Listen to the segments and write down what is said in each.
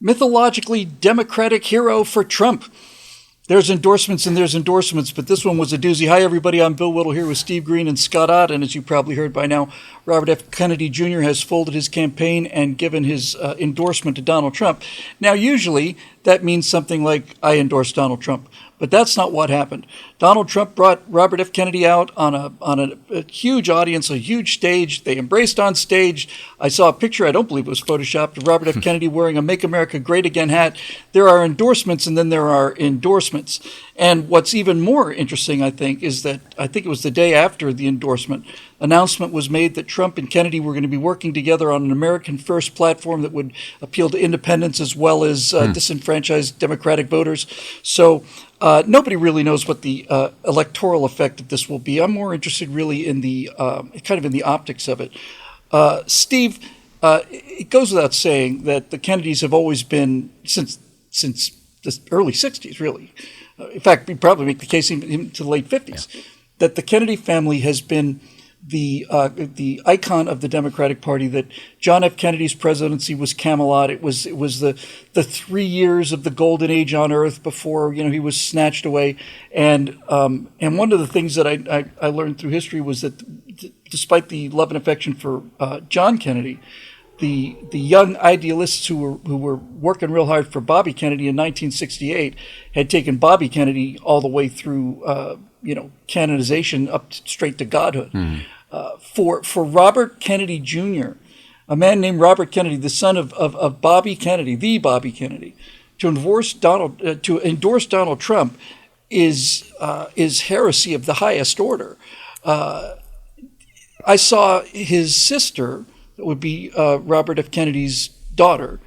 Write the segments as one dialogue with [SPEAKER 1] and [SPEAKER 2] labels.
[SPEAKER 1] mythologically Democratic hero for Trump. There's endorsements and there's endorsements, but this one was a doozy. Hi, everybody. I'm Bill Whittle here with Steve Green and Scott Ott. And as you probably heard by now, Robert F. Kennedy Jr. has folded his campaign and given his endorsement to Donald Trump. Now, usually that means something like, I endorse Donald Trump. But that's not what happened. Donald Trump brought Robert F. Kennedy out on a huge audience, a huge stage. They embraced on stage. I saw a picture, I don't believe it was Photoshopped, of Robert F. Kennedy wearing a Make America Great Again hat. There are endorsements and then there are endorsements. And what's even more interesting, I think, is that I think it was the day after the endorsement, announcement was made that Trump and Kennedy were going to be working together on an American First platform that would appeal to independents as well as disenfranchised Democratic voters. So nobody really knows what the electoral effect of this will be. I'm more interested really in the kind of in the optics of it. Steve, it goes without saying that the Kennedys have always been, since the early 60s, really. In fact, we probably make the case even to the late 50s, that the Kennedy family has been the icon of the Democratic Party. That John F. Kennedy's presidency was Camelot. It was the 3 years of the golden age on Earth before he was snatched away. And one of the things that I learned through history was that despite the love and affection for John Kennedy, the young idealists who were working real hard for Bobby Kennedy in 1968 had taken Bobby Kennedy all the way through canonization up straight to godhood. For Robert Kennedy Jr., a man named Robert Kennedy, the son of Bobby Kennedy, the Bobby Kennedy, to endorse Donald Trump is heresy of the highest order. I saw his sister, that would be Robert F. Kennedy's daughter,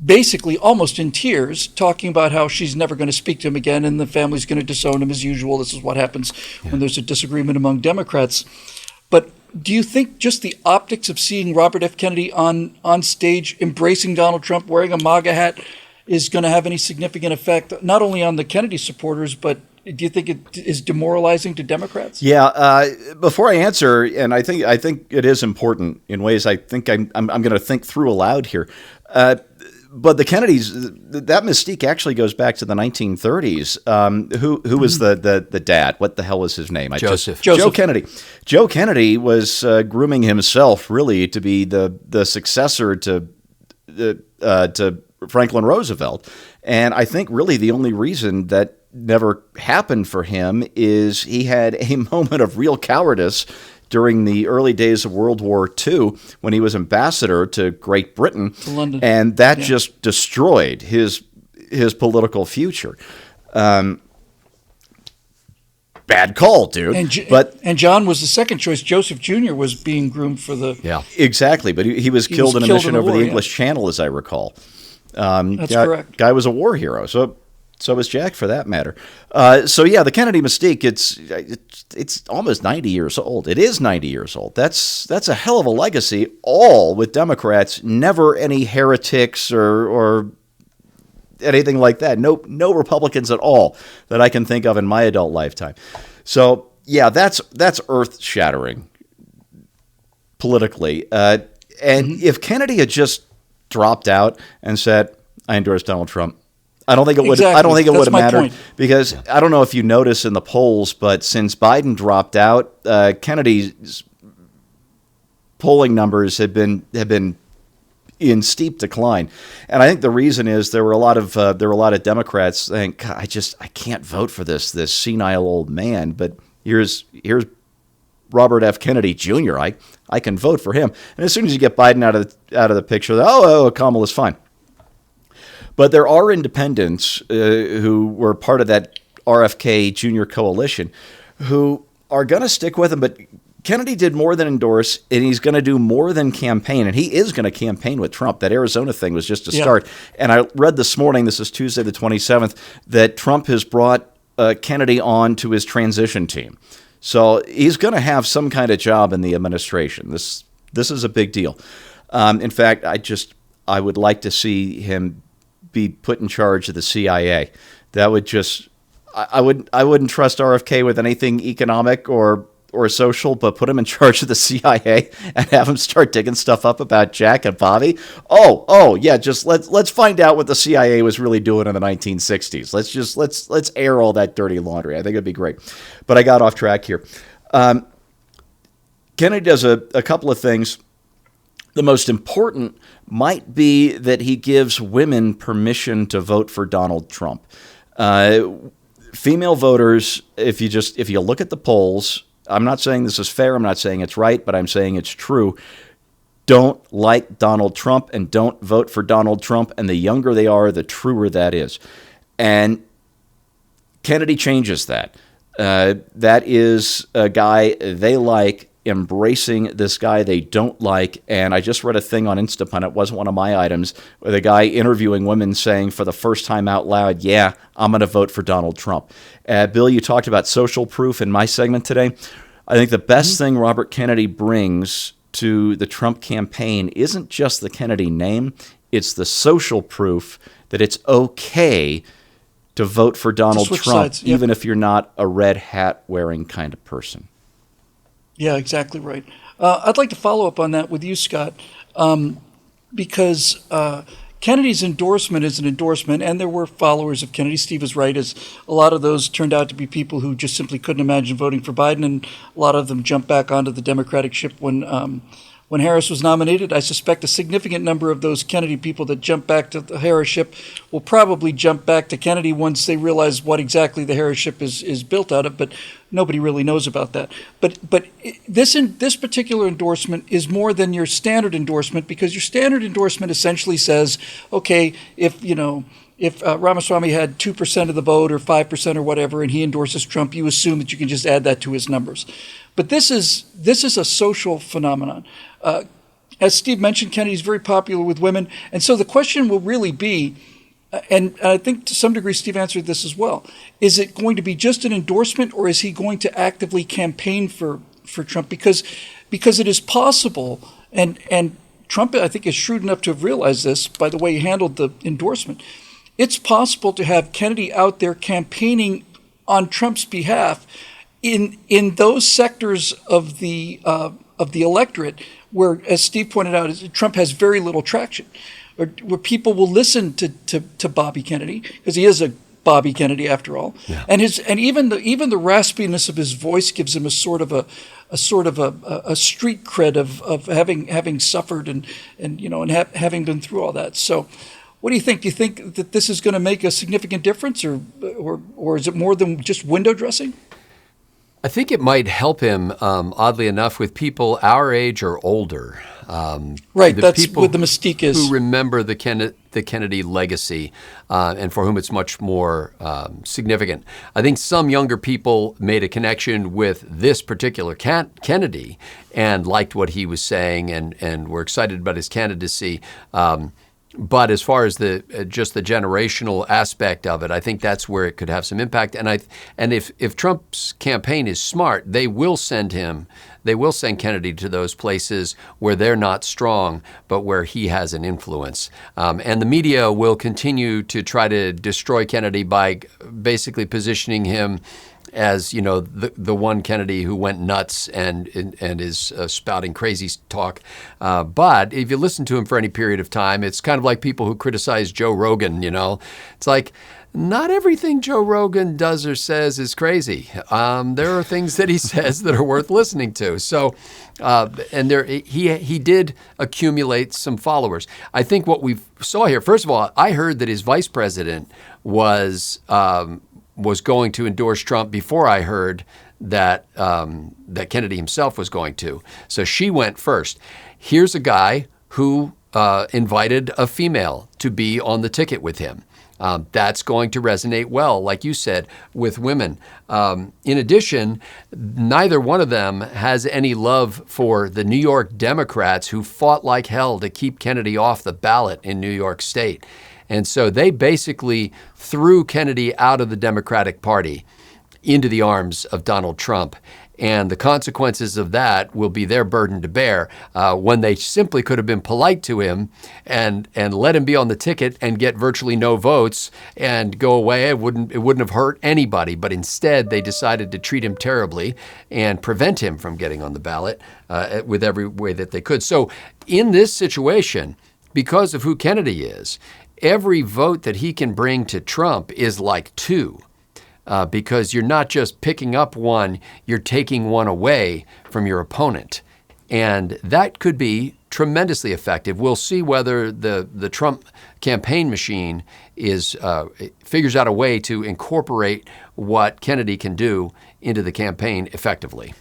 [SPEAKER 1] basically almost in tears, talking about how she's never going to speak to him again and the family's going to disown him as usual. This is what happens when there's a disagreement among Democrats. But do you think just the optics of seeing Robert F. Kennedy on stage embracing Donald Trump, wearing a MAGA hat, is going to have any significant effect, not only on the Kennedy supporters, but do you think it is demoralizing to Democrats?
[SPEAKER 2] Yeah. Before I answer, and I think it is important in ways I think I'm going to think through aloud here. But the Kennedys, that mystique actually goes back to the 1930s. Who was the dad? What the hell was his name?
[SPEAKER 3] Joseph.
[SPEAKER 2] Joe Kennedy. Joe Kennedy was grooming himself really to be the successor to Franklin Roosevelt. And I think really the only reason that never happened for him is he had a moment of real cowardice during the early days of World War II when he was ambassador to Great Britain,
[SPEAKER 1] to London.
[SPEAKER 2] And that just destroyed his political future. Bad call, dude.
[SPEAKER 1] And John was the second choice. Joseph Jr. was being groomed for the...
[SPEAKER 2] Exactly, but he was killed in a mission over the English Channel, as I recall.
[SPEAKER 1] That's correct.
[SPEAKER 2] Guy was a war hero, so was Jack, for that matter. The Kennedy mystique, it's almost 90 years old. It is 90 years old. That's a hell of a legacy, all with Democrats, never any heretics or anything like that. No Republicans at all that I can think of in my adult lifetime. So, yeah, that's earth-shattering politically. If Kennedy had just dropped out and said, I endorse Donald Trump, I don't think it would.
[SPEAKER 1] Exactly.
[SPEAKER 2] I don't think it would have mattered
[SPEAKER 1] point.
[SPEAKER 2] because I don't know if you notice in the polls, but since Biden dropped out, Kennedy's polling numbers have been in steep decline, and I think the reason is there were a lot of Democrats saying, God, I can't vote for this senile old man, but here's Robert F. Kennedy Jr. I can vote for him, and as soon as you get Biden out of the picture, Kamala's fine. But there are independents who were part of that RFK Jr. coalition who are going to stick with him. But Kennedy did more than endorse, and he's going to do more than campaign. And he is going to campaign with Trump. That Arizona thing was just a start. And I read this morning, this is Tuesday the 27th, that Trump has brought Kennedy on to his transition team. So he's going to have some kind of job in the administration. This is a big deal. In fact, I would like to see him be put in charge of the CIA. That would just, I wouldn't trust RFK with anything economic or or social, but put him in charge of the CIA and have him start digging stuff up about Jack and Bobby. Oh, yeah. Just let's find out what the CIA was really doing in the 1960s. Let's air all that dirty laundry. I think it'd be great. But I got off track here. Kennedy does a couple of things. The most important might be that he gives women permission to vote for Donald Trump. Female voters, if you look at the polls, I'm not saying this is fair, I'm not saying it's right, but I'm saying it's true, don't like Donald Trump and don't vote for Donald Trump, and the younger they are, the truer that is. And Kennedy changes that. That is a guy they like, embracing this guy they don't like. And I just read a thing on Instapun, it wasn't one of my items, with a guy interviewing women saying for the first time out loud, yeah, I'm going to vote for Donald Trump. Bill, you talked about social proof in my segment today. I think the best thing Robert Kennedy brings to the Trump campaign isn't just the Kennedy name, it's the social proof that it's okay to vote for Donald Trump,
[SPEAKER 1] sides, yep.
[SPEAKER 2] Even if you're not a red hat wearing kind of person.
[SPEAKER 1] Yeah, exactly right. I'd like to follow up on that with you, Scott, because Kennedy's endorsement is an endorsement, and there were followers of Kennedy. Steve is right, as a lot of those turned out to be people who just simply couldn't imagine voting for Biden, and a lot of them jumped back onto the Democratic ship when Harris was nominated. I suspect a significant number of those Kennedy people that jumped back to the Harris ship will probably jump back to Kennedy once they realize what exactly the Harris ship is built out of, but nobody really knows about that. But this particular endorsement is more than your standard endorsement, because your standard endorsement essentially says, okay, if Ramaswamy had 2% of the vote or 5% or whatever, and he endorses Trump, you assume that you can just add that to his numbers. But this is a social phenomenon. As Steve mentioned, Kennedy's very popular with women. And so the question will really be, and I think to some degree Steve answered this as well, is it going to be just an endorsement, or is he going to actively campaign for Trump? Because it is possible, and Trump, I think, is shrewd enough to have realized this by the way he handled the endorsement. It's possible to have Kennedy out there campaigning on Trump's behalf in those sectors of the electorate where, as Steve pointed out, Trump has very little traction, or where people will listen to Bobby Kennedy, because he is a Bobby Kennedy after all, yeah. And even the raspiness of his voice gives him a sort of a street cred of having suffered and having been through all that. So, what do you think? Do you think that this is going to make a significant difference, or is it more than just window dressing?
[SPEAKER 3] I think it might help him, oddly enough, with people our age or older.
[SPEAKER 1] Right, that's what the mystique is.
[SPEAKER 3] Who remember the Kennedy legacy, and for whom it's much more significant. I think some younger people made a connection with this particular Kennedy and liked what he was saying and were excited about his candidacy. But as far as just the generational aspect of it, I think that's where it could have some impact. And if Trump's campaign is smart, they will send Kennedy to those places where they're not strong, but where he has an influence. And the media will continue to try to destroy Kennedy by basically positioning him as, the one Kennedy who went nuts and is spouting crazy talk. But if you listen to him for any period of time, it's kind of like people who criticize Joe Rogan, It's like, not everything Joe Rogan does or says is crazy. There are things that he says that are worth listening to. So, he did accumulate some followers. I think what we saw here, first of all, I heard that his vice president was going to endorse Trump before I heard that Kennedy himself was going to. So she went first. Here's a guy who invited a female to be on the ticket with him. That's going to resonate well, like you said, with women. In addition, neither one of them has any love for the New York Democrats who fought like hell to keep Kennedy off the ballot in New York State. And so they basically threw Kennedy out of the Democratic Party into the arms of Donald Trump. and the consequences of that will be their burden to bear, when they simply could have been polite to him and let him be on the ticket and get virtually no votes and go away. It wouldn't have hurt anybody, but instead they decided to treat him terribly and prevent him from getting on the ballot with every way that they could. So in this situation, because of who Kennedy is, every vote that he can bring to Trump is like two. Because you're not just picking up one, you're taking one away from your opponent. And that could be tremendously effective. We'll see whether the Trump campaign machine figures out a way to incorporate what Kennedy can do into the campaign effectively.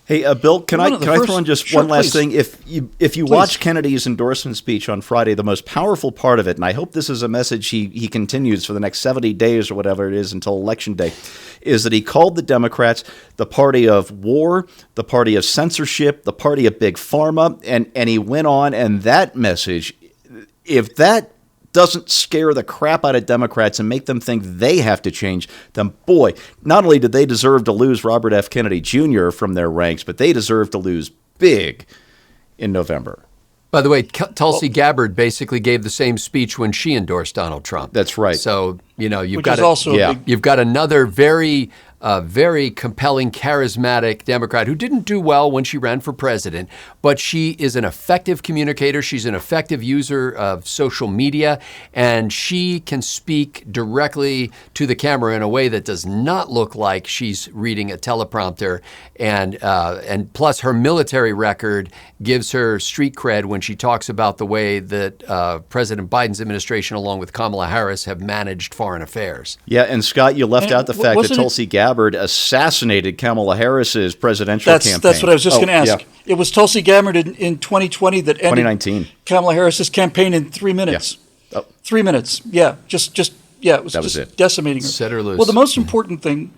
[SPEAKER 2] Hey, Bill, can I throw in just one last thing? If you watch Kennedy's endorsement speech on Friday, the most powerful part of it, and I hope this is a message he continues for the next 70 days or whatever it is until Election Day, is that he called the Democrats the party of war, the party of censorship, the party of big pharma, and he went on, and that message, if that doesn't scare the crap out of Democrats and make them think they have to change, then boy, not only did they deserve to lose Robert F. Kennedy Jr. from their ranks, but they deserve to lose big in November.
[SPEAKER 3] By the way, Tulsi Gabbard basically gave the same speech when she endorsed Donald Trump.
[SPEAKER 2] That's right.
[SPEAKER 3] So, you've got another very compelling, charismatic Democrat who didn't do well when she ran for president, but she is an effective communicator. She's an effective user of social media, and she can speak directly to the camera in a way that does not look like she's reading a teleprompter. And plus, her military record gives her street cred when she talks about the way that President Biden's administration, along with Kamala Harris, have managed foreign affairs.
[SPEAKER 2] Yeah, and Scott, you left out the fact that Tulsi Gabbard assassinated Kamala Harris's presidential campaign.
[SPEAKER 1] That's what I was just going to ask. Yeah. It was Tulsi Gabbard in 2020 that ended
[SPEAKER 2] 2019.
[SPEAKER 1] Kamala Harris's campaign in 3 minutes.
[SPEAKER 2] Yeah. Oh.
[SPEAKER 1] 3 minutes. Yeah, it was just decimating her.
[SPEAKER 3] Set her loose.
[SPEAKER 1] Well, the most important thing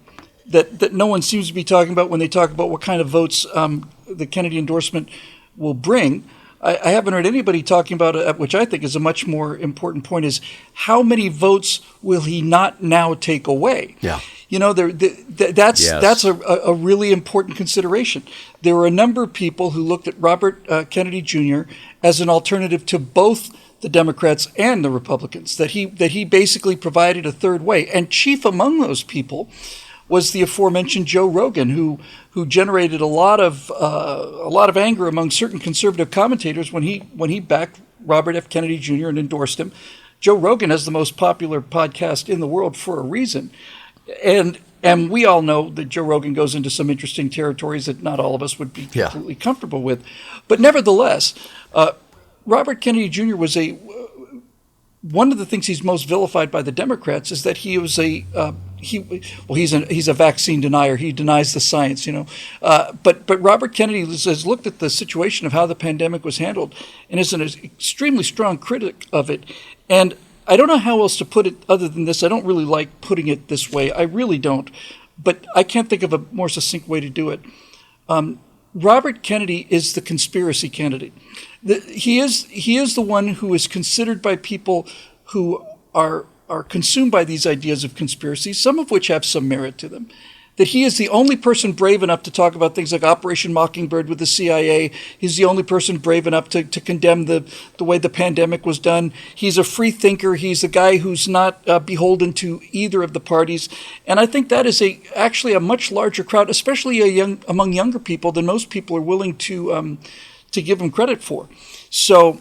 [SPEAKER 1] that no one seems to be talking about when they talk about what kind of votes the Kennedy endorsement will bring, I haven't heard anybody talking about it, which I think is a much more important point, is how many votes will he not now take away?
[SPEAKER 3] Yeah.
[SPEAKER 1] That's a really important consideration. There were a number of people who looked at Robert Kennedy Jr. as an alternative to both the Democrats and the Republicans, that he basically provided a third way. And chief among those people was the aforementioned Joe Rogan, who generated a lot of anger among certain conservative commentators when he backed Robert F. Kennedy Jr. and endorsed him. Joe Rogan has the most popular podcast in the world for a reason, and we all know that Joe Rogan goes into some interesting territories that not all of us would be completely comfortable with, but nevertheless, Robert Kennedy Jr. was one of the things he's most vilified by the Democrats is that he was he's a vaccine denier. He denies the science, But Robert Kennedy has looked at the situation of how the pandemic was handled and is an extremely strong critic of it. And I don't know how else to put it other than this. I don't really like putting it this way. I really don't. But I can't think of a more succinct way to do it. Robert Kennedy is the conspiracy candidate. He is the one who is considered by people who are consumed by these ideas of conspiracy, some of which have some merit to them. That he is the only person brave enough to talk about things like Operation Mockingbird with the CIA. He's the only person brave enough to condemn the way the pandemic was done. He's a free thinker. He's a guy who's not beholden to either of the parties. And I think that is actually a much larger crowd, especially among younger people, than most people are willing to give him credit for. So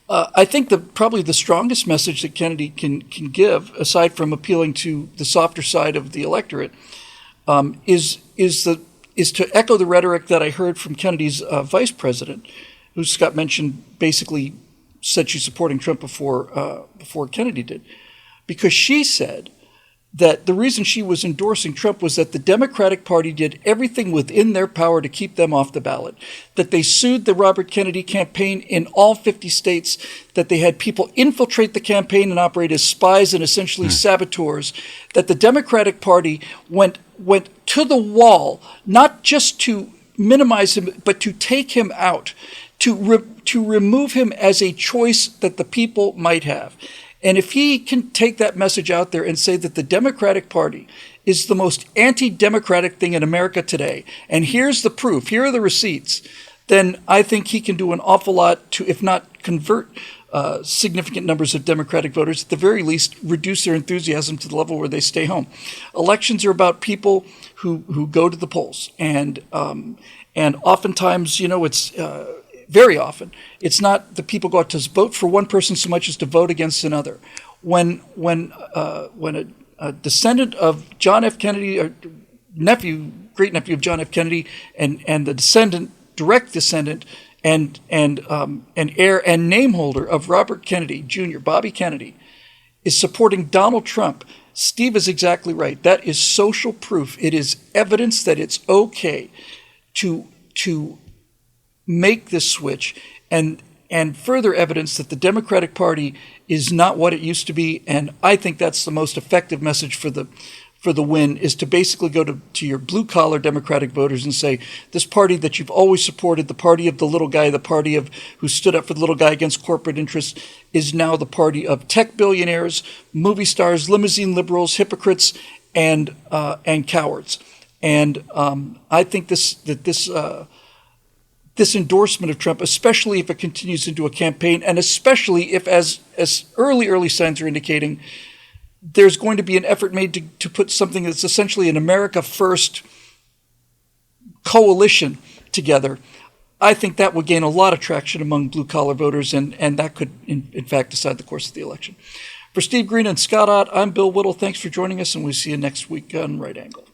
[SPEAKER 1] I think probably the strongest message that Kennedy can give, aside from appealing to the softer side of the electorate, is to echo the rhetoric that I heard from Kennedy's vice president, who Scott mentioned basically said she's supporting Trump before Kennedy did, because she said that the reason she was endorsing Trump was that the Democratic Party did everything within their power to keep them off the ballot, that they sued the Robert Kennedy campaign in all 50 states, that they had people infiltrate the campaign and operate as spies and essentially saboteurs, that the Democratic Party went to the wall, not just to minimize him, but to take him out, to remove him as a choice that the people might have. And if he can take that message out there and say that the Democratic Party is the most anti-democratic thing in America today, and here's the proof, here are the receipts, then I think he can do an awful lot to, if not convert significant numbers of Democratic voters, at the very least reduce their enthusiasm to the level where they stay home. Elections are about people who go to the polls, and oftentimes, it's very often it's not the people go out to vote for one person so much as to vote against another. When a descendant of John F. Kennedy, or great nephew of John F. Kennedy, and the direct descendant, and heir and name holder of Robert Kennedy Jr., Bobby Kennedy, is supporting Donald Trump, Steve is exactly right. That is social proof. It is evidence that it's okay to make this switch, and further evidence that the Democratic Party is not what it used to be. And I think that's the most effective message for the win, is to basically go to your blue-collar Democratic voters and say, this party that you've always supported, the party of the little guy, the party of who stood up for the little guy against corporate interests, is now the party of tech billionaires, movie stars, limousine liberals, hypocrites, and cowards. And I think this endorsement of Trump, especially if it continues into a campaign, and especially if, as early signs are indicating, there's going to be an effort made to put something that's essentially an America First coalition together, I think that would gain a lot of traction among blue-collar voters, and that could, in fact, decide the course of the election. For Steve Green and Scott Ott, I'm Bill Whittle. Thanks for joining us, and we'll see you next week on Right Angle.